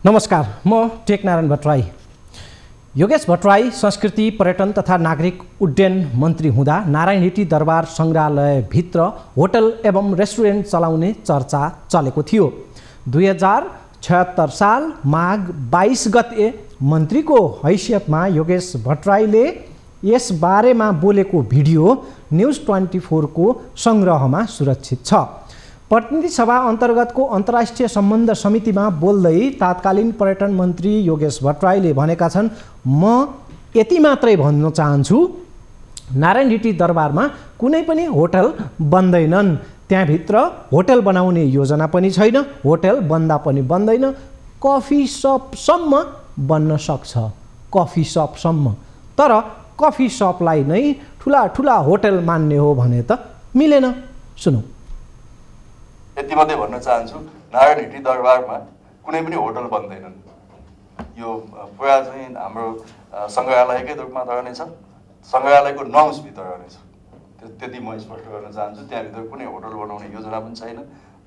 नमस्कार, म टेकनारायण भट्टराई। योगेश भट्टराई संस्कृति पर्यटन तथा नागरिक उड्डयन मन्त्री हुँदा नारायण हिटी दरबार सङ्ग्रहालयभित्र होटल एवं रेस्टुरेन्ट चलाउने चर्चा चलेको थियो। 2076 साल माघ 22 गते मन्त्रीको हैसियतमा योगेश भट्टराईले यस बारेमा बोलेको भिडियो न्युज 24 को सङ्ग्रहमा सुरक्षित छ। प्रतिनिधि सभा अन्तर्गतको अन्तर्राष्ट्रिय सम्बन्ध समितिमा बोल्दै तत्कालीन पर्यटन मन्त्री योगेश भट्टराईले भनेका छन्, म यति मात्रै भन्न चाहन्छु, नारायण हिटी दरबारमा कुनै पनि होटल बन्दैनन्, त्यहाँभित्र होटल बनाउने योजना पनि छैन, होटल बन्दा पनि बन्दैन, कफी सपसम्म बन्न सक्छ, कफी सपसम्म। तर कफी सपलाई नै ठुला ठुला होटल मान्ने हो भने त मिलेन। सुनौ। यति मात्रै भन्न चाहन्छु, नारायण हिटी दरबारमा कुनै पनि होटल बन्दैनन्। यो पुरा चाहिँ हाम्रो सङ्ग्रहालयकै रूपमा रहनेछ, सङ्ग्रहालयको नर्म्सभित्र रहनेछ। त्यति म स्पष्ट गर्न चाहन्छु। त्यहाँभित्र कुनै होटल बनाउने योजना पनि छैन,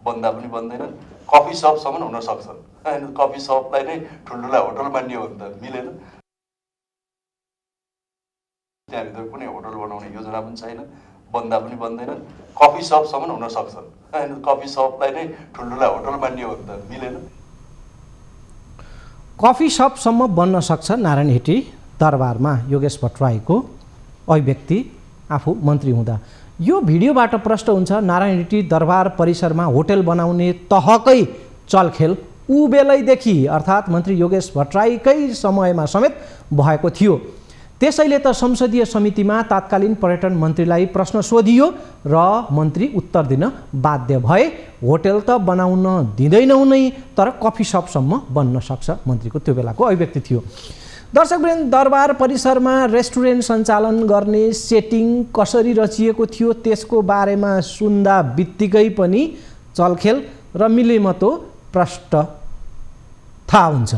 बन्दा पनि बन्दैनन्, कफी सपसम्म हुन सक्छन्। कफी सपलाई नै ठुल्ठुला होटल मान्ने हो भने त मिलेन। त्यहाँभित्र कुनै होटल बनाउने योजना पनि छैन, बन्दा पनि बन्दैनन्, कफी सपसम्म हुन सक्छन्। कफी सपलाई नै ठुल्ठुला होटल मान्ने हो भने त मिलेन। कफी सपसम्म बन्न सक्छ नारायण हिटी दरबारमा योगेश भट्टराईको अभिव्यक्ति आफू मन्त्री हुँदा। यो भिडियोबाट प्रष्ट हुन्छ नारायण हिटी दरबार परिसरमा होटल बनाउने तहकै चलखेल उबेलैदेखि अर्थात् मन्त्री योगेश भट्टराईकै समयमा समेत भएको थियो। त्यसैले त संसदीय समितिमा तत्कालीन पर्यटन मन्त्रीलाई प्रश्न सोधियो र मन्त्री उत्तर दिन बाध्य भए। होटल त बनाउन दिँदैनौ नै, तर कफी सपसम्म बन्न सक्छ, मन्त्रीको त्यो बेलाको अभिव्यक्ति थियो। दर्शकवृन्द, दरबार परिसरमा रेस्टुरेन्ट सञ्चालन गर्ने सेटिङ कसरी रचिएको थियो त्यसको बारेमा सुन्दा बित्तिकै पनि चलखेल र मिलेमतो प्रष्ट थाहा हुन्छ।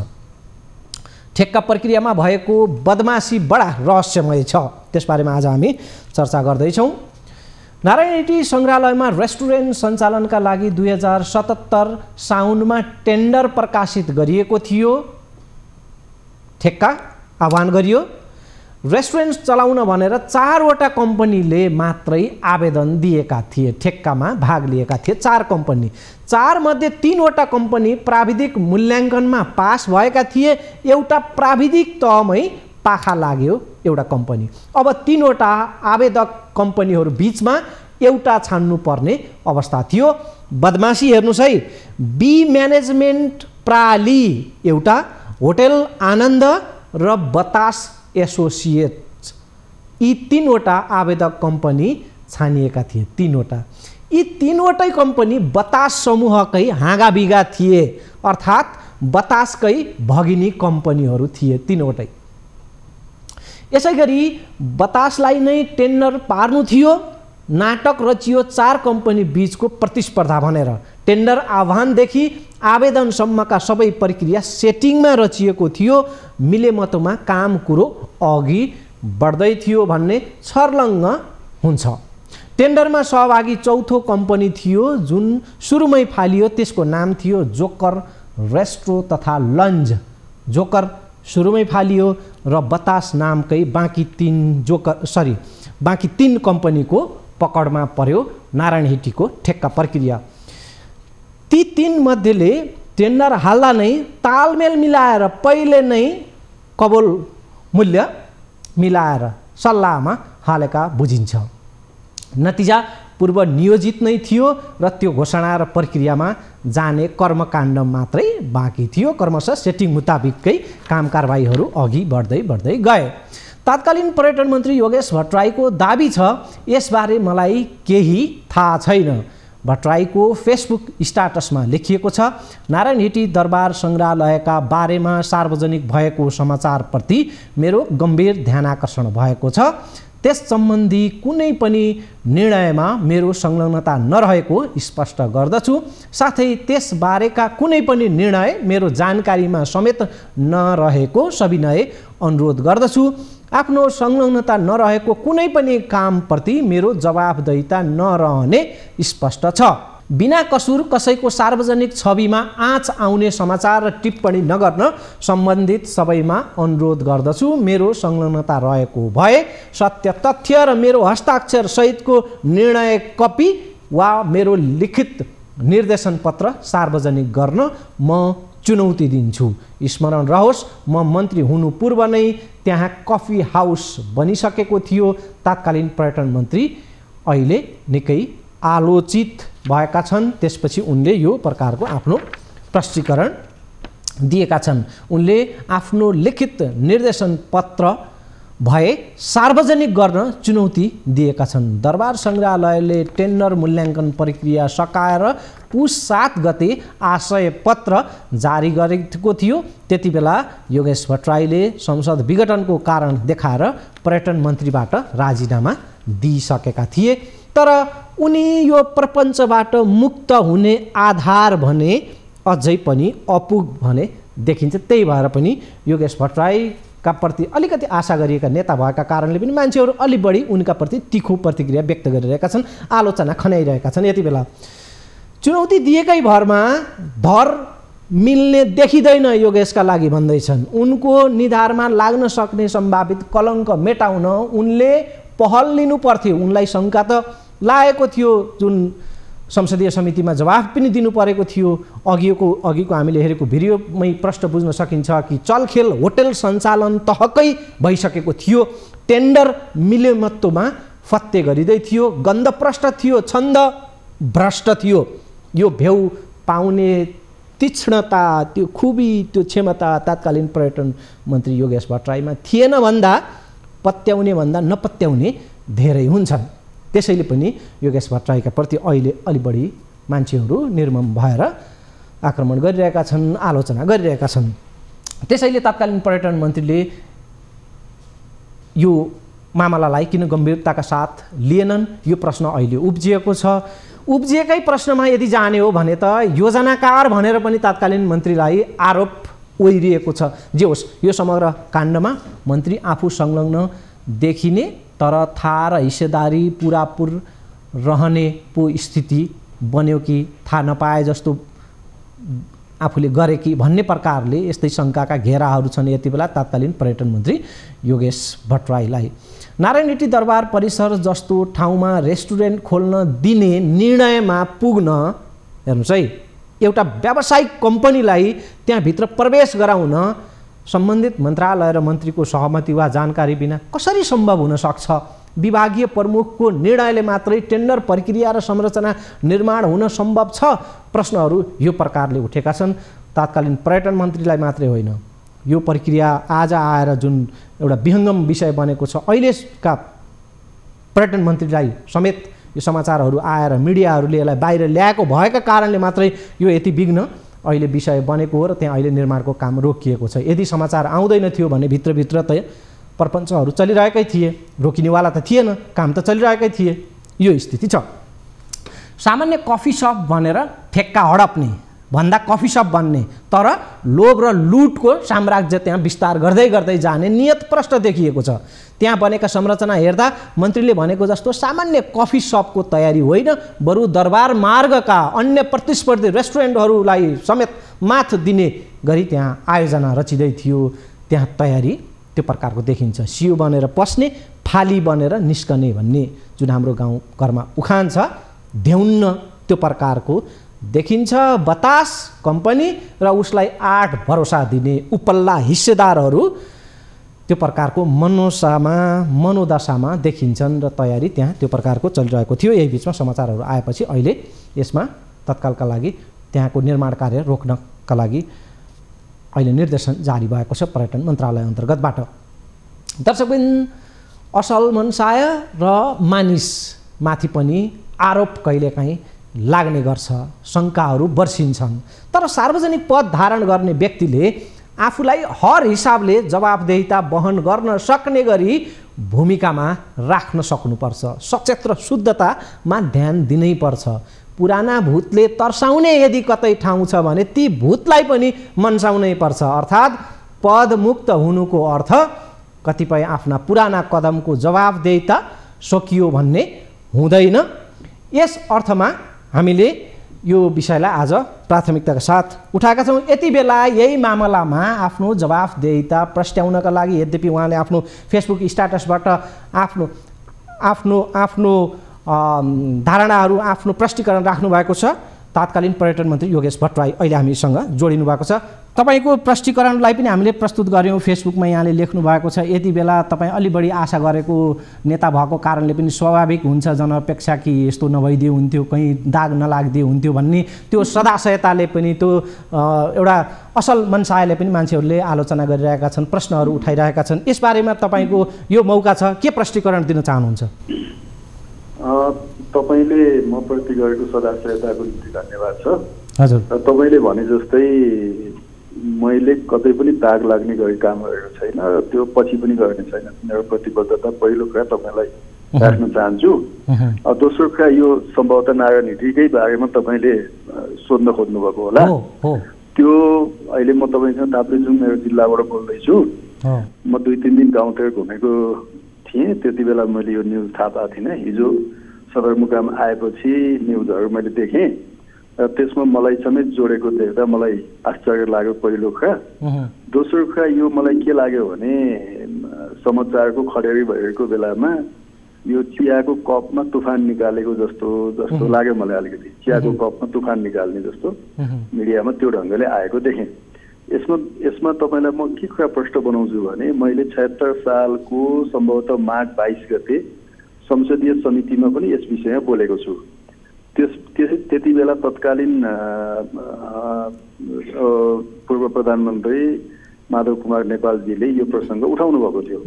ठेक्का प्रक्रियामा भएको बदमासी बडा रहस्यमय छ, त्यसबारेमा आज हामी चर्चा गर्दैछौँ। नारायण हिटी सङ्ग्रहालयमा रेस्टुरेन्ट सञ्चालनका लागि 2077 साउनमा टेन्डर प्रकाशित गरिएको थियो। ठेक्का आह्वान गरियो। रेस्टुरेन्ट चलाउन भनेर 4वटा कम्पनीले मात्रै आवेदन दिएका थिए, ठेक्कामा भाग लिएका थिए 4 कम्पनी। 4 मध्ये 3वटा कम्पनी प्राविधिक मूल्याङ्कनमा पास भएका थिए, एउटा प्राविधिक तहमै पाखा लाग्यो एउटा कम्पनी। अब 3वटा आवेदक कम्पनीहरू बीचमा एउटा छान्नु पर्ने अवस्था थियो। बदमासी हेर्नुहोस् है, बी म्यानेजमेन्ट प्राली एउटा, होटल आनन्द र बतास एसोसिएट्स, यी 3वटा आवेदक कम्पनी छानिएका थिए। 3वटा, यी 3वटै कम्पनी बतास समूहकै हाँगाबिगा थिए, अर्थात् बतासकै भगिनी कम्पनीहरू थिए 3वटै। यसै गरी बतासलाई नै टेन्डर पार्नु थियो। नाटक रचियो 4 कम्पनी बीचको प्रतिस्पर्धा भनेर। टेन्डर आह्वानदेखि आवेदनसम्मका सबै प्रक्रिया सेटिङमा रचिएको थियो। मिलेमतोमा काम कुरो अघि बढ्दै थियो भन्ने छर्लङ्ग हुन्छ। टेन्डरमा सहभागी 4थो कम्पनी थियो जुन सुरुमै फालियो, त्यसको नाम थियो जोकर रेस्ट्रो तथा लन्ज। जोकर सुरुमै फालियो र बतास नामकै बाँकी 3 कम्पनीको पकडमा पर्यो नारायण हिटीको ठेक्का प्रक्रिया। ती 3 मध्येले टेन्डर हाल्दा नै तालमेल मिलाएर पहिले नै कबोल मूल्य मिलाएर सल्लाहमा हालेका बुझिन्छ। नतिजा पूर्व नियोजित नै थियो र त्यो घोषणा र प्रक्रियामा जाने कर्मकाण्ड मात्रै बाँकी थियो। क्रमशः सेटिङ मुताबिकै काम कारबाहीहरू अघि बढ्दै गए। तत्कालीन पर्यटन मन्त्री योगेश भट्टराईको दाबी छ, यसबारे मलाई केही थाहा छैन। भट्टराईको फेसबुक स्ट्याटसमा लेखिएको छ, नारायण हिटी दरबार सङ्ग्रहालयका बारेमा सार्वजनिक भएको समाचारप्रति मेरो गम्भीर ध्यानाकर्षण भएको छ। त्यस सम्बन्धी कुनै पनि निर्णयमा मेरो संलग्नता नरहेको स्पष्ट गर्दछु। साथै त्यसबारेका कुनै पनि निर्णय मेरो जानकारीमा समेत नरहेको सविनय अनुरोध गर्दछु। आफ्नो संलग्नता नरहेको कुनै पनि कामप्रति मेरो जवाफदेहिता नरहने स्पष्ट छ। बिना कसुर कसैको सार्वजनिक छविमा आँच आउने समाचार र टिप्पणी नगर्न सम्बन्धित सबैमा अनुरोध गर्दछु। मेरो संलग्नता रहेको भए सत्य तथ्य र मेरो हस्ताक्षर सहितको निर्णय कपी वा मेरो लिखित निर्देशन पत्र सार्वजनिक गर्न म चुनौती दिन्छु। स्मरण रहोस्, म मन्त्री हुनु पूर्व नै त्यहाँ कफी हाउस बनिसकेको थियो। तत्कालीन पर्यटन मन्त्री अहिले निकै आलोचित भएका छन्। त्यसपछि उनले यो प्रकारको आफ्नो प्रष्टीकरण दिएका छन्। उनले आफ्नो लिखित निर्देशन पत्र भए सार्वजनिक गर्न चुनौती दिएका छन्। दरबार सङ्ग्रहालयले टेन्डर मूल्याङ्कन प्रक्रिया सकाएर पुस 7 गते आशय पत्र जारी गरेको थियो। त्यति बेला योगेश भट्टराईले संसद विघटनको कारण देखाएर पर्यटन मन्त्रीबाट राजीनामा दिइसकेका थिए। तर उनी यो प्रपञ्चबाट मुक्त हुने आधार भने अझै पनि अपुग भने देखिन्छ। त्यही भएर पनि योगेश भट्टराईका प्रति अलिकति आशा गरिएका नेता भएका कारणले पनि मान्छेहरू अलि बढी उनका प्रति तीखो प्रतिक्रिया व्यक्त गरिरहेका छन्, आलोचना खन्याइरहेका छन्। यति बेला चुनौती दिएकै भरमा धर मिल्ने देखिँदैन योगेशका लागि भन्दैछन्। उनको निधारमा लाग्न सक्ने सम्भावित कलङ्क मेटाउन उनले पहल लिनु पर्थ्यो। उनलाई शङ्का त लागेको थियो, जुन संसदीय समितिमा जवाफ पनि दिनु परेको थियो। अघिको हामीले हेरेको भिडियोमै प्रश्न बुझ्न सकिन्छ कि चलखेल होटल सञ्चालन तहकै भइसकेको थियो। टेन्डर मिलेमत्तोमा फत्ते गरिँदै थियो, गन्ध प्रष्ट थियो, छन्द भ्रष्ट थियो। यो भेउ पाउने तीक्ष्णता, त्यो खुबी, त्यो क्षमता तत्कालीन पर्यटन मन्त्री योगेश भट्टराईमा थिएन भन्दा पत्याउने भन्दा नपत्याउने धेरै हुन्छन्। त्यसैले पनि योगेश भट्टराईका प्रति अहिले अलि बढी मान्छेहरू निर्मम भएर आक्रमण गरिरहेका छन्, आलोचना गरिरहेका छन्। त्यसैले तत्कालीन पर्यटन मन्त्रीले यो मामलालाई किन गम्भीरताका साथ लिएनन्, यो प्रश्न अहिले उब्जिएको छ। उब्जिएकै प्रश्नमा यदि जाने हो भने त योजनाकार भनेर पनि तत्कालीन मन्त्रीलाई आरोप ओइरिएको छ। जे होस्, यो समग्र काण्डमा मन्त्री आफू संलग्न देखिने तर थाहा र हिस्सेदारी पुरापुर रहने पो स्थिति बन्यो कि थाहा नपाए जस्तो आफूले गरे कि भन्ने प्रकारले यस्तै शङ्काका घेराहरू छन् यति बेला तत्कालीन पर्यटन मन्त्री योगेश भट्टराईलाई। नारायण हिटी दरबार परिसर जस्तो ठाउँमा रेस्टुरेन्ट खोल्न दिने निर्णयमा पुग्न, हेर्नुहोस् है, एउटा व्यावसायिक कम्पनीलाई त्यहाँभित्र प्रवेश गराउन सम्बन्धित मन्त्रालय र मन्त्रीको सहमति वा जानकारी बिना कसरी सम्भव हुन सक्छ? विभागीय प्रमुखको निर्णयले मात्रै टेन्डर प्रक्रिया र संरचना निर्माण हुन सम्भव छ? प्रश्नहरू यो प्रकारले उठेका छन्। तत्कालीन पर्यटन मन्त्रीलाई मात्रै होइन, यो प्रक्रिया आज आएर जुन एउटा विहङ्गम विषय बनेको छ, अहिलेका पर्यटन मन्त्रीलाई समेत यो समाचारहरू आएर मिडियाहरूले यसलाई बाहिर ल्याएको भएका कारणले मात्रै यो यति विघ्न अहिले विषय बनेको हो र त्यहाँ अहिले निर्माणको काम रोकिएको छ। यदि समाचार आउँदैन थियो भने भित्रभित्र त प्रपञ्चहरू चलिरहेकै थिए, रोकिनेवाला त थिएन, काम त चलिरहेकै थिए। यो स्थिति छ। सामान्य कफी सप भनेर ठेक्का हडप्ने भन्दा कफी सप बन्ने, तर लोभ र लुटको साम्राज्य त्यहाँ विस्तार गर्दै गर्दै जाने नियत प्रष्ट देखिएको छ। त्यहाँ बनेका संरचना हेर्दा मन्त्रीले भनेको जस्तो सामान्य कफी सपको तयारी होइन, बरु दरबार मार्गका अन्य प्रतिस्पर्धी रेस्टुरेन्टहरूलाई समेत माथ दिने गरी त्यहाँ आयोजना रचिँदै थियो। त्यहाँ तयारी त्यो प्रकारको देखिन्छ। सियो बनेर पस्ने, फाली बनेर निस्कने भन्ने जुन हाम्रो गाउँ घरमा उखान छ, ध्याउन्न त्यो प्रकारको देखिन्छ। बतास कम्पनी र उसलाई 8 भरोसा दिने उपल्ला हिस्सेदारहरू त्यो प्रकारको मनोदशामा देखिन्छन् र तयारी त्यहाँ त्यो प्रकारको चलिरहेको थियो। यही बिचमा समाचारहरू आएपछि अहिले यसमा तत्कालका लागि त्यहाँको निर्माण कार्य रोक्नका लागि अहिले निर्देशन जारी भएको छ पर्यटन मन्त्रालय अन्तर्गतबाट। दर्शकबिन, असल मनसाय र मानिसमाथि पनि आरोप कहिलेकाहीँ लाग्ने गर्छ, शङ्काहरू बर्सिन्छन्। तर सार्वजनिक पद धारण गर्ने व्यक्तिले आफूलाई हर हिसाबले जवाबदेहिता वहन गर्न सक्ने गरी भूमिकामा राख्न सक्नुपर्छ। सचेत र शुद्धतामा ध्यान दिनै पर्छ। पुराना भूतले तर्साउने यदि कतै ठाउँ छ भने ती भूतलाई पनि मन्साउनै पर्छ। अर्थात् पदमुक्त हुनुको अर्थ कतिपय आफ्ना पुराना कदमको जवाबदेहिता सकियो भन्ने हुँदैन। यस अर्थमा हामीले यो विषयलाई आज प्राथमिकताका साथ उठाएका छौँ। यति बेला यही मामलामा आफ्नो जवाफदेहिता प्रस्ट्याउनका लागि यद्यपि उहाँले आफ्नो फेसबुक स्ट्याटसबाट आफ्नो धारणाहरू आफ्नो प्रष्टीकरण राख्नु भएको छ। तत्कालीन पर्यटन मन्त्री योगेश भट्टराई अहिले हामीसँग जोडिनु भएको छ। तपाईको प्रष्टीकरणलाई पनि हामीले प्रस्तुत गर्यौँ। फेसबुकमा यहाँले लेख्नु भएको छ, यति बेला तपाईँ अलि बढी आशा गरेको नेता भएको कारणले पनि स्वाभाविक हुन्छ जनअपेक्षा कि यस्तो नभइदियो हुन्थ्यो, कहीँ दाग नलागिदियो हुन्थ्यो भन्ने त्यो सदाशयताले पनि त्यो एउटा असल मनसायले पनि मान्छेहरूले आलोचना गरिरहेका छन्, प्रश्नहरू उठाइरहेका छन्। यसबारेमा तपाईँको यो मौका छ, के प्रष्टीकरण दिन चाहनुहुन्छ? तपाईँले म प्रति गरेको सदाशयताको निम्ति धन्यवाद छ। हजुर, तपाईँले भने जस्तै मैले कतै पनि दाग लाग्ने गरी काम गरेको छैन र त्यो पछि पनि गर्ने छैन। मेरो प्रतिबद्धता पहिलो कुरा तपाईँलाई राख्न चाहन्छु। दोस्रो कुरा, यो सम्भवतः नारायण हिटीकै बारेमा तपाईँले सोध्न खोज्नुभएको होला। त्यो अहिले म तपाईँसँग ताप्लेजुङ मेरो जिल्लाबाट बोल्दैछु। म 2-3 दिन गाउँतिर घुमेको थिएँ। त्यति बेला मैले यो न्युज थाहा पाएको थिइनँ। हिजो सदरमुकाम आएपछि न्युजहरू मैले देखेँ र त्यसमा मलाई समेत जोडेको देख्दा मलाई आश्चर्य लाग्यो पहिलो कुरा। दोस्रो कुरा, यो मलाई के लाग्यो भने समाचारको खडेरी भइरहेको बेलामा यो चियाको कपमा तुफान निकालेको जस्तो लाग्यो मलाई। अलिकति चियाको कपमा तुफान निकाल्ने जस्तो मिडियामा त्यो ढङ्गले आएको देखेँ। यसमा तपाईँलाई म के कुरा प्रश्न बनाउँछु भने मैले 76 सालको सम्भवतः माघ 22 गते संसदीय समितिमा पनि यस विषयमा बोलेको छु। त्यति बेला तत्कालीन पूर्व प्रधानमन्त्री माधव कुमार नेपालजीले यो प्रसङ्ग उठाउनु भएको थियो।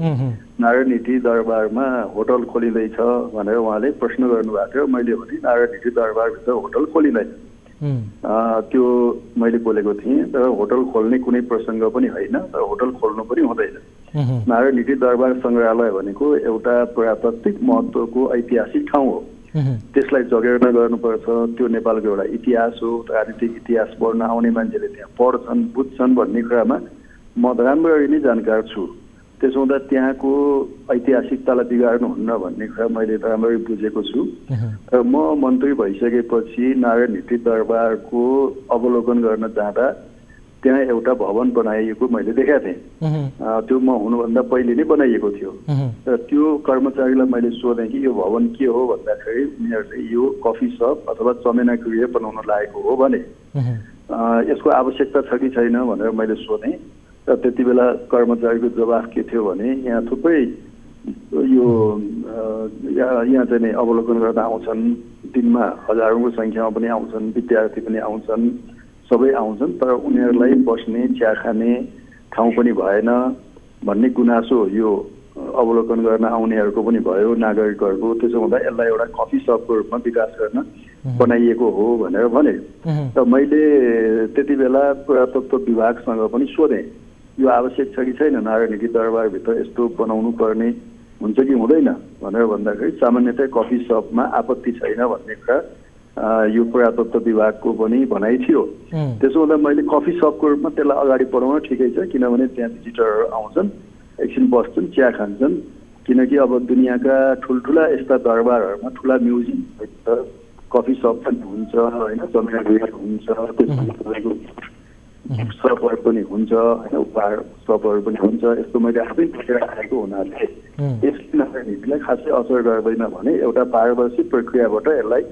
नारायण हिटी दरबारमा होटल खोलिँदैछ भनेर उहाँले प्रश्न गर्नुभएको थियो। मैले भने नारायण हिटी दरबारभित्र होटल खोलिँदैन, त्यो मैले बोलेको थिएँ। तर होटल खोल्ने कुनै प्रसङ्ग पनि होइन, तर होटल खोल्नु पनि हुँदैन। नारायण हिटी दरबार सङ्ग्रहालय भनेको एउटा पुरातात्विक महत्त्वको ऐतिहासिक ठाउँ हो। त्यसलाई जगेर्ना गर्नुपर्छ। त्यो नेपालको एउटा इतिहास हो। राजनीतिक इतिहास पढ्न आउने मान्छेले त्यहाँ पढ्छन्, बुझ्छन् भन्ने कुरामा म राम्ररी नै जानकार छु। त्यसो हुँदा त्यहाँको ऐतिहासिकतालाई बिगार्नुहुन्न भन्ने कुरा मैले राम्ररी बुझेको छु। र म मन्त्री भइसकेपछि नारायण हिटी दरबारको अवलोकन गर्न जाँदा त्यहाँ एउटा भवन बनाइएको मैले देखाएको थिएँ। त्यो म हुनुभन्दा पहिले नै बनाइएको थियो। र त्यो कर्मचारीलाई मैले सोधेँ कि यो भवन के हो भन्दाखेरि उनीहरूले यो कफी सप अथवा चमेना गृह बनाउन लागेको हो भने। यसको आवश्यकता छ कि छैन भनेर मैले सोधेँ। र त्यति बेला कर्मचारीको जवाफ के थियो भने यहाँ थुप्रै यो यहाँ चाहिँ नि अवलोकन गर्न आउँछन्, दिनमा हजारौँको सङ्ख्यामा पनि आउँछन्, विद्यार्थी पनि आउँछन्, सबै आउँछन्, तर उनीहरूलाई बस्ने चिया खाने ठाउँ पनि भएन भन्ने गुनासो यो अवलोकन गर्न आउनेहरूको पनि भयो, नागरिकहरूको। त्यसो हुँदा यसलाई एउटा कफी सपको रूपमा विकास गर्न बनाइएको हो भनेर भने। र मैले त्यति बेला पुरातत्व विभागसँग पनि सोधेँ यो आवश्यक छ कि छैन, नारायण हिटी दरबारभित्र यस्तो बनाउनु पर्ने हुन्छ कि हुँदैन भनेर भन्दाखेरि सामान्यतया कफी सपमा आपत्ति छैन भन्ने कुरा यो पुरातत्व विभागको पनि भनाइ थियो। त्यसो हुँदा मैले कफी सपको रूपमा त्यसलाई अगाडि बढाउन ठिकै छ, किनभने त्यहाँ भिजिटरहरू आउँछन्, एकछिन बस्छन्, चिया खान्छन्। किनकि अब दुनियाँका ठुल्ठुला यस्ता दरबारहरूमा ठुला म्युजियम कफी सप पनि हुन्छ होइन, चमेना गृह हुन्छ, त्यसको सपहरू पनि हुन्छ होइन, उपहार सपहरू पनि हुन्छ। यस्तो मैले आफै देखेर आएको हुनाले यसले नारायण हिटीलाई खासै असर गर्दैन भने एउटा पारदर्शी प्रक्रियाबाट यसलाई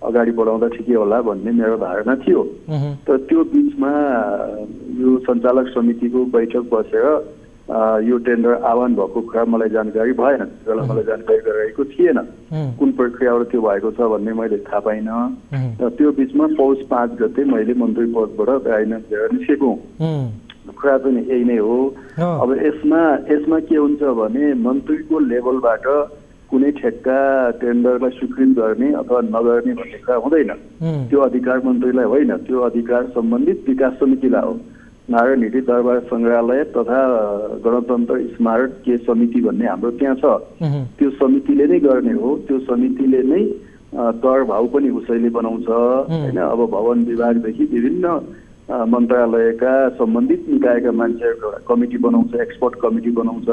अगाडि बढाउँदा ठिकै होला भन्ने मेरो धारणा थियो। तर त्यो बिचमा यो सञ्चालक समितिको बैठक बसेर यो टेन्डर आह्वान भएको कुरा मलाई जानकारी भएन। त्यसबेला मलाई जानकारी गराएको थिएन कुन प्रक्रियाबाट त्यो भएको छ भन्ने मैले थाहा पाइनँ। र त्यो बिचमा पौष 5 गते मैले मन्त्री पदबाट राजीनामा दिएर निस्केको कुरा पनि यही नै हो। अब यसमा के हुन्छ भने मन्त्रीको लेभलबाट कुनै ठेक्का टेन्डरलाई स्वीकृत गर्ने अथवा नगर्ने भन्ने कुरा हुँदैन। त्यो अधिकार मन्त्रीलाई होइन, त्यो अधिकार सम्बन्धित विकास समितिलाई हो। नारायण हिटी दरबार सङ्ग्रहालय तथा गणतन्त्र स्मारक के समिति भन्ने हाम्रो त्यहाँ छ। त्यो समितिले नै गर्ने हो। त्यो समितिले नै दर भाउ पनि उसैले बनाउँछ होइन। अब भवन विभागदेखि विभिन्न मन्त्रालयका सम्बन्धित निकायका मान्छेहरूको एउटा कमिटी बनाउँछ, एक्सपर्ट कमिटी बनाउँछ।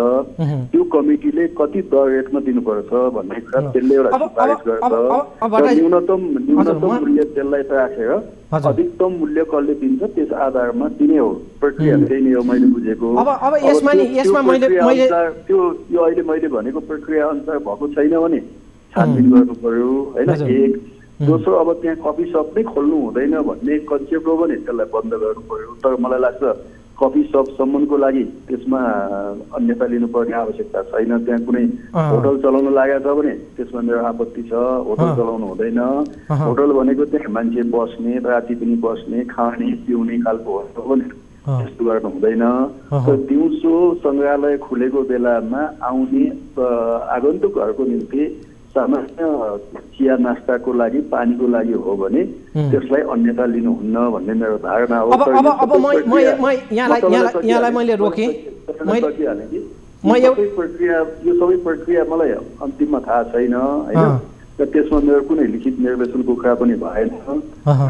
त्यो कमिटीले कति दर रेटमा दिनुपर्छ भन्ने कुरा त्यसले एउटा सिफारिस गर्छ। न्यूनतम मूल्य त्यसलाई राखेर अधिकतम मूल्य कसले दिन्छ त्यस आधारमा दिने हो। प्रक्रिया त्यही नै हो मैले बुझेको। अब यसमा मैले त्यो यो अहिले मैले भनेको प्रक्रिया अनुसार भएको छैन भने छानबिन गर्नु पर्यो हैन। एक दोस्रो, अब त्यहाँ कफी सप नै खोल्नु हुँदैन भन्ने कन्सेप्ट हो भने त्यसलाई बन्द गर्नु पर्यो। तर मलाई लाग्छ कफी सप सम्मको लागि त्यसमा अन्यता लिनुपर्ने आवश्यकता छैन। त्यहाँ कुनै होटल चलाउन लागेको छ भने त्यसमा मेरो आपत्ति छ। होटल चलाउनु हुँदैन। होटल भनेको त्यहाँ मान्छे बस्ने, राति पनि बस्ने, खाने पिउने खालको होटल भने त्यस्तो गर्नु हुँदैन। दिउँसो सङ्ग्रहालय खुलेको बेलामा आउने आगन्तुकहरूको निम्ति सामान्य चिया नास्ताको लागि पानीको लागि हो भने त्यसलाई अन्यथा लिनुहुन्न भन्ने मेरो धारणा हो। अब यहाँलाई मैले रोकेँ। यो सबै प्रक्रिया मलाई अन्तिममा थाहा छैन होइन। र त्यसमा मेरो कुनै लिखित निर्देशनको कुरा पनि भएन।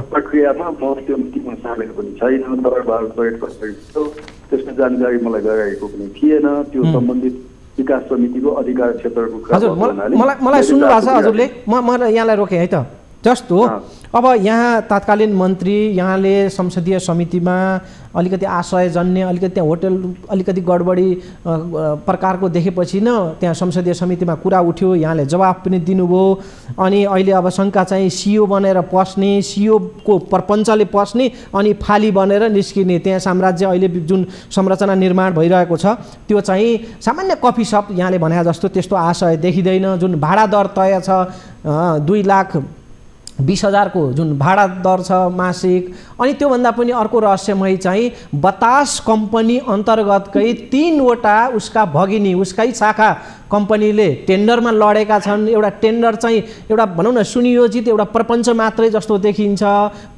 प्रक्रियामा म त्यो अन्तिममा सामेल पनि छैन। दरबार त्यसमा जानकारी मलाई गराएको पनि थिएन। त्यो सम्बन्धित विकास समितिको अधिकार क्षेत्रको हजुर मलाई सुन्नु भएको छ हजुरले। म यहाँलाई रोकेँ है त। जस्तो अब यहाँ तत्कालीन मन्त्री यहाँले संसदीय समितिमा अलिकति आशयजन्य अलिकति त्यहाँ होटल अलिकति गडबडी प्रकारको देखेपछि न त्यहाँ संसदीय समितिमा कुरा उठ्यो, यहाँले जवाफ पनि दिनुभयो। अनि अहिले अब शङ्का चाहिँ सिओ बनेर पस्ने, सिओको प्रपञ्चले पस्ने अनि फाली बनेर निस्किने त्यहाँ साम्राज्य अहिले जुन संरचना निर्माण भइरहेको छ त्यो चाहिँ सामान्य कफी सप यहाँले भने जस्तो त्यस्तो आशय देखिँदैन। जुन भाडा दर तय छ 2,20,000 को जुन भाडा दर छ मासिक। अनि त्योभन्दा पनि अर्को रहस्यमय चाहिँ बतास कम्पनी अन्तर्गतकै 3वटा उसका भगिनी उसकै शाखा कम्पनीले टेन्डरमा लडेका छन्। एउटा टेन्डर चाहिँ एउटा भनौँ न सुनियोजित एउटा प्रपञ्च मात्रै जस्तो देखिन्छ।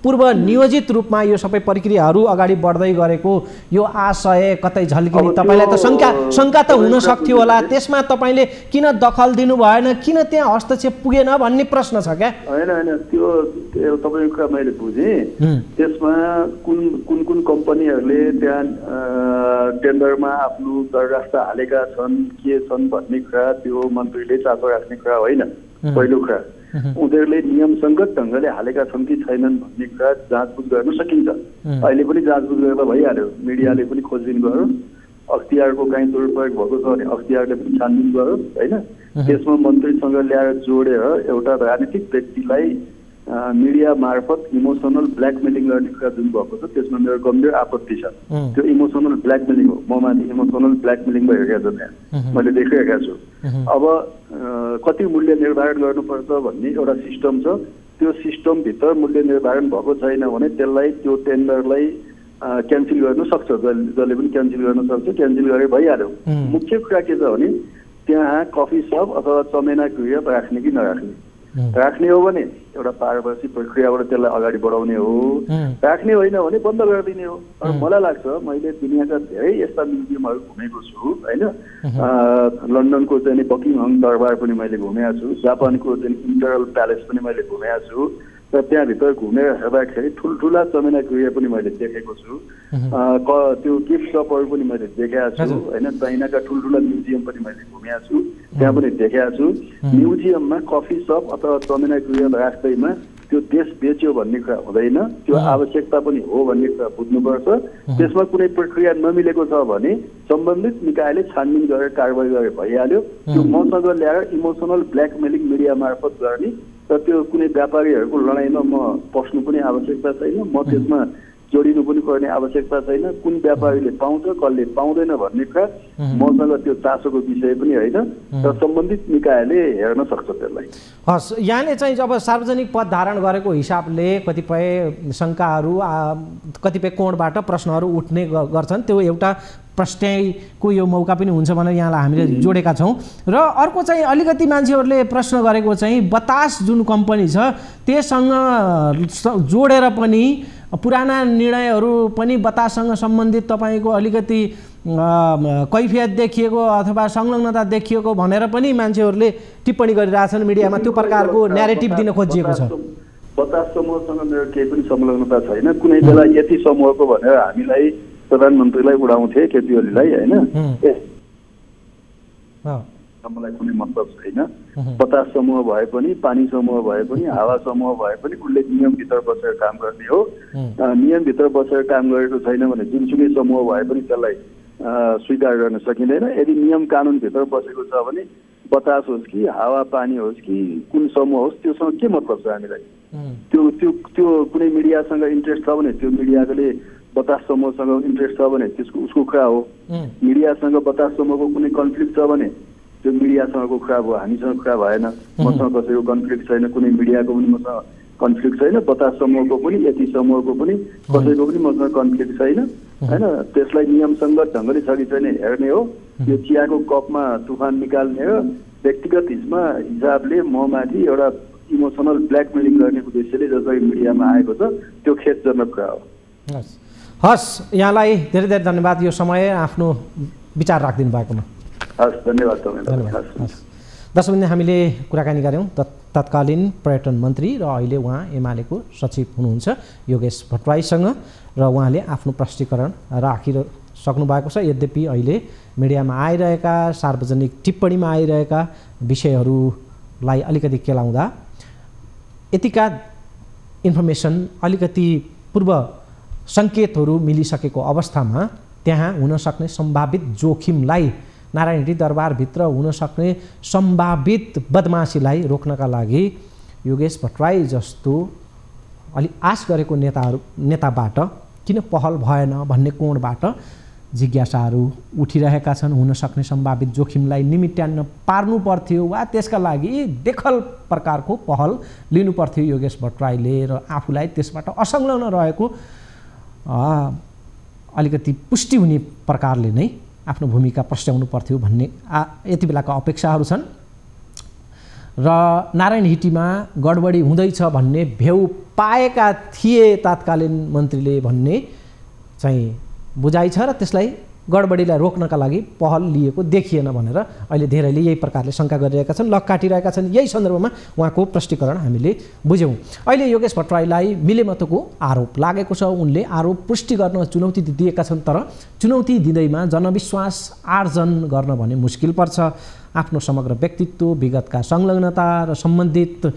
पूर्व नियोजित रूपमा यो सबै प्रक्रियाहरू अगाडि बढ्दै गरेको यो आशय कतै झल्किने तपाईँलाई त शङ्का त हुन सक्थ्यो होला। त्यसमा तपाईँले किन दखल दिनु भएन, किन त्यहाँ हस्तक्षेप पुगेन भन्ने प्रश्न छ क्या? होइन त्यो तपाईँको कुरा मैले बुझेँ। त्यसमा कुन कम्पनीहरूले त्यहाँ टेन्डरमा आफ्नो दरखास्त हालेका छन् के छन् भन्ने कुरा त्यो मन्त्रीले चासो राख्ने कुरा होइन। पहिलो कुरा उनीहरूले नियमसङ्गत ढङ्गले हालेका छन् कि छैनन् भन्ने कुरा जाँचबुझ गर्न सकिन्छ। अहिले पनि जाँचबुझ गर्दा भइहाल्यो। मिडियाले पनि खोजबिन गर्यो। अख्तियारको काहीँ दुरुपयोग भएको छ भने अख्तियारले पनि छानबिन गर्यो होइन। त्यसमा मन्त्रीसँग ल्याएर जोडेर एउटा राजनीतिक व्यक्तिलाई मिडिया मार्फत इमोसनल ब्ल्याकमेलिङ गर्ने कुरा जुन भएको छ त्यसमा मेरो गम्भीर आपत्ति छ। त्यो इमोसनल ब्ल्याकमेलिङ हो। म माथि इमोसनल ब्ल्याकमेलिङ भइरहेको छ त्यहाँ मैले देखिरहेको छु। अब कति मूल्य निर्धारण गर्नुपर्छ भन्ने एउटा सिस्टम छ। त्यो सिस्टमभित्र मूल्य निर्धारण भएको छैन भने त्यसलाई त्यो टेन्डरलाई क्यान्सल गर्न सक्छ। जसले पनि क्यान्सल गर्न सक्छ। क्यान्सल गरे भइहाल्यो। मुख्य कुरा के छ भने त्यहाँ कफी सप अथवा चमेना गृह राख्ने कि नराख्ने। राख्ने हो भने एउटा पारदर्शी प्रक्रियाबाट त्यसलाई अगाडि बढाउने हो। राख्ने होइन भने बन्द गरिदिने हो। मलाई लाग्छ मैले दुनियाँका धेरै यस्ता म्युजियमहरू घुमेको छु होइन। लन्डनको चाहिँ बकिङहम दरबार पनि मैले घुमेको छु। जापानको चाहिँ इम्पेरियल प्यालेस पनि मैले घुमेको छु। र त्यहाँभित्र घुमेर हेर्दाखेरि ठुल्ठुला चमेना गृह पनि मैले देखेको छु। त्यो गिफ्ट सपहरू पनि मैले देखेको छु होइन। चाइनाका ठुल्ठुला म्युजियम पनि मैले घुमेको छु। त्यहाँ पनि देखेको छु। म्युजियममा कफी सप अथवा चमेना गृह राख्दैमा त्यो देश बेच्यो भन्ने कुरा हुँदैन। त्यो आवश्यकता पनि हो भन्ने कुरा बुझ्नुपर्छ। त्यसमा कुनै प्रक्रिया नमिलेको छ भने सम्बन्धित निकायले छानबिन गरेर कारवाही गरे भइहाल्यो। त्यो मसँग ल्याएर इमोसनल ब्ल्याकमेलिङ मिडिया मार्फत गर्ने र त्यो कुनै व्यापारीहरूको लडाइँमा म पस्नु पनि आवश्यकता छैन। म त्यसमा जोडिनु पनि पर्ने आवश्यकता छैन। कुन व्यापारीले पाउँछ कसले पाउँदैन भन्ने कुरा मसँग त्यो चासोको विषय पनि होइन। र सम्बन्धित निकायले हेर्न सक्छ त्यसलाई। हस्, यहाँले चाहिँ जब सार्वजनिक पद धारण गरेको हिसाबले कतिपय शङ्काहरू कतिपय कोणबाट प्रश्नहरू उठ्ने गर्छन्। त्यो एउटा प्रश्नको यो मौका पनि हुन्छ भनेर यहाँलाई हामीले जोडेका छौँ। र अर्को चाहिँ अलिकति मान्छेहरूले प्रश्न गरेको चाहिँ बतास जुन कम्पनी छ त्यससँग जोडेर पनि पुराना निर्णयहरू पनि बताससँग सम्बन्धित तपाईँको अलिकति कैफियत देखिएको अथवा संलग्नता देखिएको भनेर पनि मान्छेहरूले टिप्पणी गरिरहेछन् मिडियामा। त्यो प्रकारको न्यारेटिभ दिन खोजिएको छ। बतास समूहसँग मेरो केही पनि संलग्नता छैन। कुनै बेला यति समूहको भनेर हामीलाई प्रधानमन्त्रीलाई उडाउँथे केपी ओलीलाई होइन, मलाई कुनै मतलब छैन। बतास समूह भए पनि, पानी समूह भए पनि, हावा समूह भए पनि उसले नियमभित्र बसेर काम गर्ने हो। नियमभित्र बसेर काम गरेको छैन भने जुनसुकै समूह भए पनि त्यसलाई स्वीकार गर्न सकिँदैन। यदि नियम कानुनभित्र बसेको छ भने बतास होस् कि हावा पानी होस् कि कुन समूह होस् त्योसँग के मतलब छ हामीलाई? त्यो कुनै मिडियासँग इन्ट्रेस्ट छ भने त्यो मिडियाले बतास समूहसँग इन्ट्रेस्ट छ भने त्यसको उसको कुरा हो। मिडियासँग बतास समूहको कुनै कन्फ्लिक्ट छ भने त्यो मिडियासँगको कुरा भयो, हामीसँग कुरा भएन। मसँग कसैको कन्फ्लिक्ट छैन, कुनै मिडियाको पनि मसँग कन्फ्लिक्ट छैन, बतास समूहको पनि यति समूहको पनि कसैको पनि मसँग कन्फ्लिक्ट छैन होइन। त्यसलाई नियमसङ्गत ढङ्गले छ कि छैन हेर्ने हो। यो चियाको कपमा तुफान निकाल्ने हो। व्यक्तिगत हिसाबले ममाथि एउटा इमोसनल ब्ल्याकमेलिङ गर्ने उद्देश्यले जसरी मिडियामा आएको छ त्यो खेदजनक कुरा हो। हस्, यहाँलाई धेरै धेरै धन्यवाद यो समय आफ्नो विचार राखिदिनु भएकोमा। हस्, धन्यवाद तपाईँलाई। दर्शकवृन्द, हामीले कुराकानी गऱ्यौँ तत्कालीन पर्यटन मन्त्री र अहिले उहाँ एमालेको सचिव हुनुहुन्छ योगेश भट्टराईसँग र उहाँले आफ्नो प्रष्टीकरण राखिसक्नु भएको छ। यद्यपि अहिले मिडियामा आइरहेका सार्वजनिक टिप्पणीमा आइरहेका विषयहरूलाई अलिकति केलाउँदा यतिका इन्फर्मेसन अलिकति पूर्व सङ्केतहरू मिलिसकेको अवस्थामा त्यहाँ हुनसक्ने सम्भावित जोखिमलाई, नारायण हिटी दरबारभित्र हुनसक्ने सम्भावित बदमासीलाई रोक्नका लागि योगेश भट्टराई जस्तो अलि आश गरेको नेताबाट किन पहल भएन भन्ने कोणबाट जिज्ञासाहरू उठिरहेका छन्। हुनसक्ने सम्भावित जोखिमलाई निमिट्यान्न पार्नु पर्थ्यो वा त्यसका लागि देखल प्रकारको पहल लिनु पर्थ्यो योगेश भट्टराईले र आफूलाई त्यसबाट असंलग्न रहेको अलिकति पुष्टि हुने प्रकारले नै आफ्नो भूमिका प्रस्ट्याउनु पर्थ्यो भन्ने यति बेलाका अपेक्षाहरू छन्। र नारायण हिटीमा गडबडी हुँदैछ भन्ने भेउ पाएका थिए तत्कालीन मन्त्रीले भन्ने चाहिँ बुझाइ छ र त्यसलाई गडबडीलाई रोक्नका लागि पहल लिएको देखिएन भनेर अहिले धेरैले यही प्रकारले शङ्का गरिरहेका छन्, लक काटिरहेका छन्। यही सन्दर्भमा उहाँको प्रष्टीकरण हामीले बुझ्यौँ। अहिले योगेश भट्टराईलाई मिलेमतोको आरोप लागेको छ। उनले आरोप पुष्टि गर्न चुनौती दिएका छन्, तर चुनौती दिँदैमा जनविश्वास आर्जन गर्न भने मुस्किल पर्छ। आफ्नो समग्र व्यक्तित्व, विगतका संलग्नता र सम्बन्धित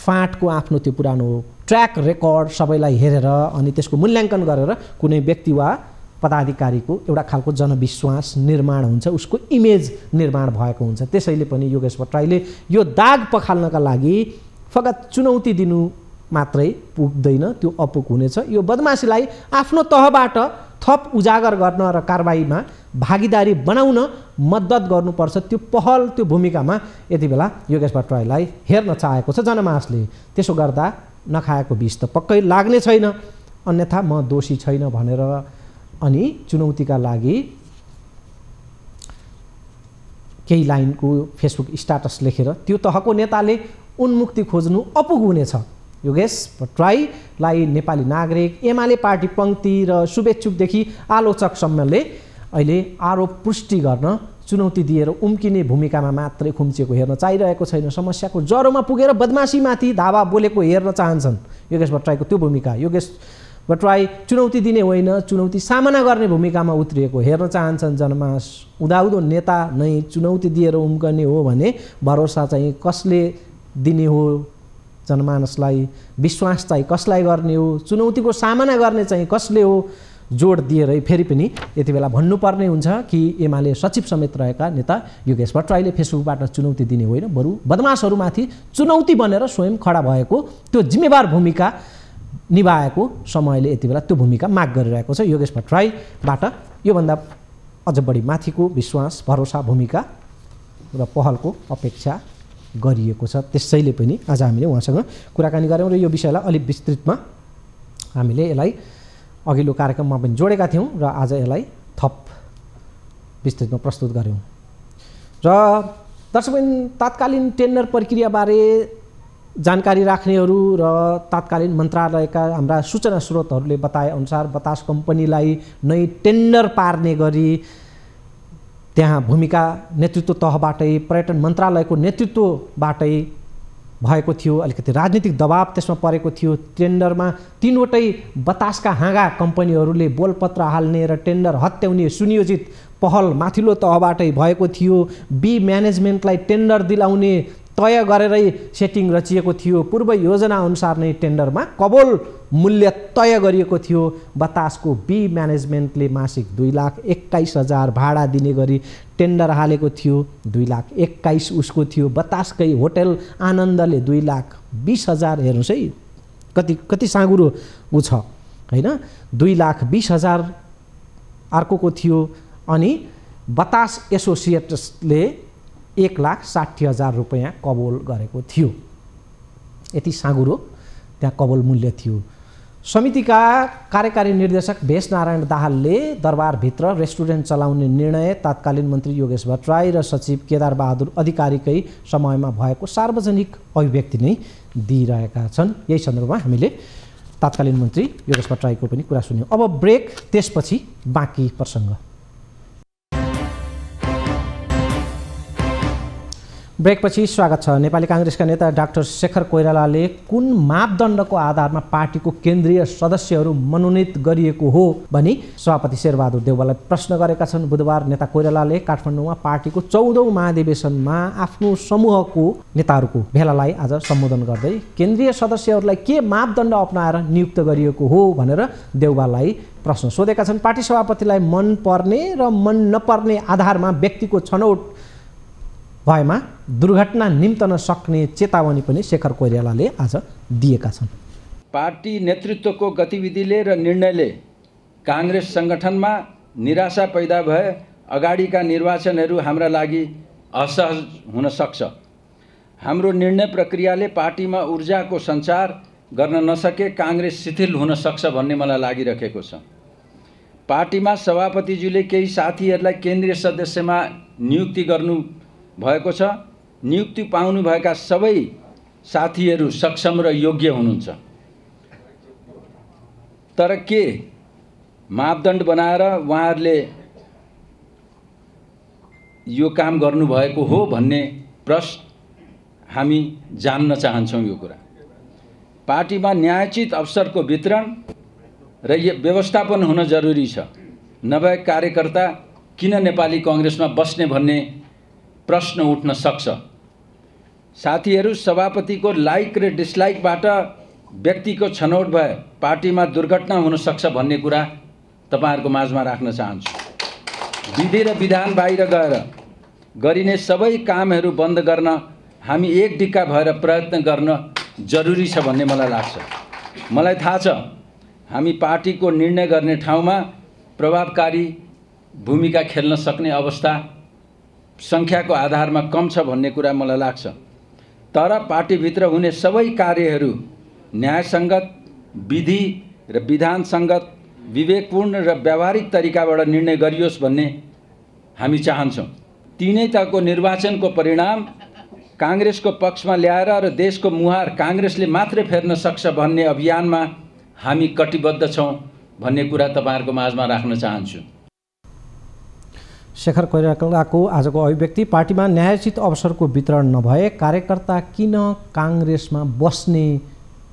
फाँटको आफ्नो त्यो पुरानो ट्र्याक रेकर्ड सबैलाई हेरेर अनि त्यसको मूल्याङ्कन गरेर कुनै व्यक्ति वा पदाधिकारीको एउटा खालको जनविश्वास निर्माण हुन्छ, उसको इमेज निर्माण भएको हुन्छ। त्यसैले पनि योगेश भट्टराईले यो दाग पखाल्नका लागि फकत चुनौती दिनु मात्रै पुग्दैन, त्यो अपुग हुनेछ। यो बदमासीलाई आफ्नो तहबाट थप उजागर गर्न र कारबाहीमा भागीदारी बनाउन मद्दत गर्नुपर्छ। त्यो पहल, त्यो भूमिकामा यति बेला योगेश भट्टराईलाई हेर्न चाहेको छ जनमानसले। त्यसो गर्दा नखाएको विष त पक्कै लाग्ने छैन, अन्यथा म दोषी छैन भनेर अनि चुनौतीका लागि केही लाइनको फेसबुक स्ट्याटस लेखेर त्यो तहको नेताले उन्मुक्ति खोज्नु अपुग हुनेछ। योगेश भट्टराईलाई नेपाली नागरिक, एमाले पार्टी पङ्क्ति र शुभेच्छुकदेखि आलोचकसम्मले अहिले आरोप पुष्टि गर्न चुनौती दिएर उम्किने भूमिकामा मात्रै खुम्चिएको हेर्न चाहिरहेको छैन। समस्याको जरोमा पुगेर बदमासीमाथि धावा बोलेको हेर्न चाहन्छन् योगेश भट्टराईको त्यो भूमिका। योगेश भट्टराई चुनौती दिने होइन, चुनौती सामना गर्ने भूमिकामा उत्रिएको हेर्न चाहन्छन् जनमानस। उदाउदो नेता नै चुनौती दिएर उम्कने हो भने भरोसा चाहिँ कसले दिने हो जनमानसलाई? विश्वास चाहिँ कसलाई गर्ने हो? चुनौतीको सामना गर्ने चाहिँ कसले हो? जोड दिएरै फेरि पनि यति बेला भन्नुपर्ने हुन्छ कि एमाले सचिव समेत रहेका नेता योगेश भट्टराईले फेसबुकबाट चुनौती दिने होइन, बरु बदमासहरूमाथि चुनौती बनेर स्वयं खडा भएको त्यो जिम्मेवार भूमिका निभाएको समयले यति बेला त्यो भूमिका माग गरिरहेको छ। योगेश भट्टराईबाट योभन्दा अझ बढी माथिको विश्वास, भरोसा, भूमिका र पहलको अपेक्षा गरिएको छ। त्यसैले पनि आज हामीले उहाँसँग कुराकानी गऱ्यौँ र यो विषयलाई अलिक विस्तृतमा हामीले यसलाई अघिल्लो कार्यक्रममा पनि जोडेका थियौँ र आज यसलाई थप विस्तृतमा प्रस्तुत गऱ्यौँ। र दर्शकबिन, तत्कालीन टेन्डर प्रक्रियाबारे जानकारी राख्नेहरू र तत्कालीन मन्त्रालयका हाम्रा सूचना स्रोतहरूले बताएअनुसार बतास कम्पनीलाई नै टेन्डर पार्ने गरी त्यहाँ भूमिका नेतृत्व तहबाटै, पर्यटन मन्त्रालयको नेतृत्वबाटै भएको थियो, अलिकति राजनीतिक दबाब त्यसमा परेको थियो। टेन्डरमा 3वटै बतासका हाँगा कम्पनीहरूले बोलपत्र हाल्ने र टेन्डर हत्याउने सुनियोजित पहल माथिल्लो तहबाटै भएको थियो। बी म्यानेजमेन्टलाई टेन्डर दिलाउने तय गरेरै सेटिङ रचिएको थियो। पूर्व योजना अनुसार नै टेन्डरमा कबोल मूल्य तय गरिएको थियो। बतासको बी म्यानेजमेन्टले मासिक 2,21,000 भाडा दिने गरी टेन्डर हालेको थियो। 2,21,000 उसको थियो। बतासकै होटल आनन्दले 2,20,000, हेर्नुहोस् है कति साँगुरो ऊ छ होइन। 2,20,000 अर्कोको थियो। अनि बतास एसोसिएट्सले 1,60,000 रुपैयाँ कबोल गरेको थियो। यति साँगुरो त्यहाँ कबोल मूल्य थियो। समितिका कार्यकारी निर्देशक भेष नारायण दाहालले दरबारभित्र रेस्टुरेन्ट चलाउने निर्णय तत्कालीन मन्त्री योगेश भट्टराई र सचिव केदार बहादुर अधिकारीकै समयमा भएको सार्वजनिक अभिव्यक्ति नै दिइरहेका छन्। यही सन्दर्भमा हामीले तत्कालीन मन्त्री योगेश भट्टराईको पनि कुरा सुन्यौँ। अब ब्रेक, त्यसपछि बाँकी प्रसङ्ग। ब्रेकपछि स्वागत छ। नेपाली काङ्ग्रेसका नेता डाक्टर शेखर कोइरालाले कुन मापदण्डको आधारमा पार्टीको केन्द्रीय सदस्यहरू मनोनित गरिएको हो भनी सभापति शेरबहादुर देउवालाई प्रश्न गरेका छन्। बुधबार नेता कोइरालाले काठमाडौँमा पार्टीको 14औं महाधिवेशनमा आफ्नो समूहको नेताहरूको भेलालाई आज सम्बोधन गर्दै केन्द्रीय सदस्यहरूलाई के मापदण्ड अपनाएर नियुक्त गरिएको हो भनेर देउवालाई प्रश्न सोधेका छन्। पार्टी सभापतिलाई मन पर्ने र मन नपर्ने आधारमा व्यक्तिको छनौट भएमा दुर्घटना निम्तन सक्ने चेतावनी पनि शेखर कोइरालाले आज दिएका छन्। पार्टी नेतृत्वको गतिविधिले र निर्णयले काङ्ग्रेस सङ्गठनमा निराशा पैदा भए अगाडिका निर्वाचनहरू हाम्रा लागि असहज हुन सक्छ। हाम्रो निर्णय प्रक्रियाले पार्टीमा ऊर्जाको सञ्चार गर्न नसके काङ्ग्रेस शिथिल हुन सक्छ भन्ने मलाई लागिरहेको छ। पार्टीमा सभापतिज्यूले केही साथीहरूलाई केन्द्रीय सदस्यमा नियुक्ति गर्नु भएको छ। नियुक्ति पाउनुभएका सबै साथीहरू सक्षम र योग्य हुनुहुन्छ। तर के मापदण्ड बनाएर उहाँहरूले यो काम गर्नुभएको हो भन्ने प्रश्न हामी जान्न चाहन्छौँ। यो कुरा पार्टीमा न्यायोचित अवसरको वितरण र व्यवस्थापन हुन जरुरी छ। नभए कार्यकर्ता किन नेपाली काङ्ग्रेसमा बस्ने भन्ने प्रश्न उठ्न सक्छ। साथीहरू, सभापतिको लाइक र डिसलाइकबाट व्यक्तिको छनौट भए पार्टीमा दुर्घटना हुन सक्छ भन्ने कुरा तपाईहरुको माझमा राख्न चाहन्छु। विधि र विधान बाहिर गएर गरिने सबै कामहरू बन्द गर्न हामी एक डिक्का भएर प्रयत्न गर्न जरुरी छ भन्ने मलाई लाग्छ। मलाई थाहा छ हामी पार्टीको निर्णय गर्ने ठाउँमा प्रभावकारी भूमिका खेल्न सक्ने अवस्था संख्याको आधारमा कम छ भन्ने कुरा मलाई लाग्छ। तर पार्टीभित्र हुने सबै कार्यहरू न्यायसङ्गत, विधि र विधानसङ्गत, विवेकपूर्ण र व्यावहारिक तरिकाबाट निर्णय गरियोस् भन्ने हामी चाहन्छौँ। तीनै तहको निर्वाचनको परिणाम काङ्ग्रेसको पक्षमा ल्याएर र देशको मुहार काङ्ग्रेसले मात्रै फेर्न सक्छ भन्ने अभियानमा हामी कटिबद्ध छौँ भन्ने कुरा तपाईहरुको माझमा राख्न चाहन्छु। शेखर कोइरालाको आजको अभिव्यक्ति पार्टीमा न्यायोचित अवसरको वितरण नभए कार्यकर्ता किन काङ्ग्रेसमा बस्ने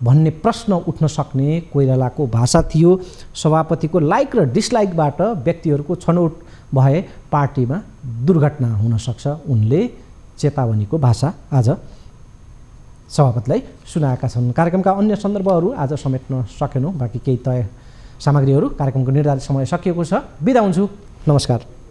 भन्ने प्रश्न उठ्न सक्ने कोइरालाको भाषा थियो। सभापतिको लाइक र डिसलाइकबाट व्यक्तिहरूको छनौट भए पार्टीमा दुर्घटना हुन सक्छ, उनले चेतावनीको भाषा आज सभापतिलाई सुनाएका छन्। कार्यक्रमका अन्य सन्दर्भहरू आज समेट्न सकेनौँ। बाँकी केही तय सामग्रीहरू कार्यक्रमको निर्धारित समय सकिएको छ। बिदा हुन्छु। नमस्कार।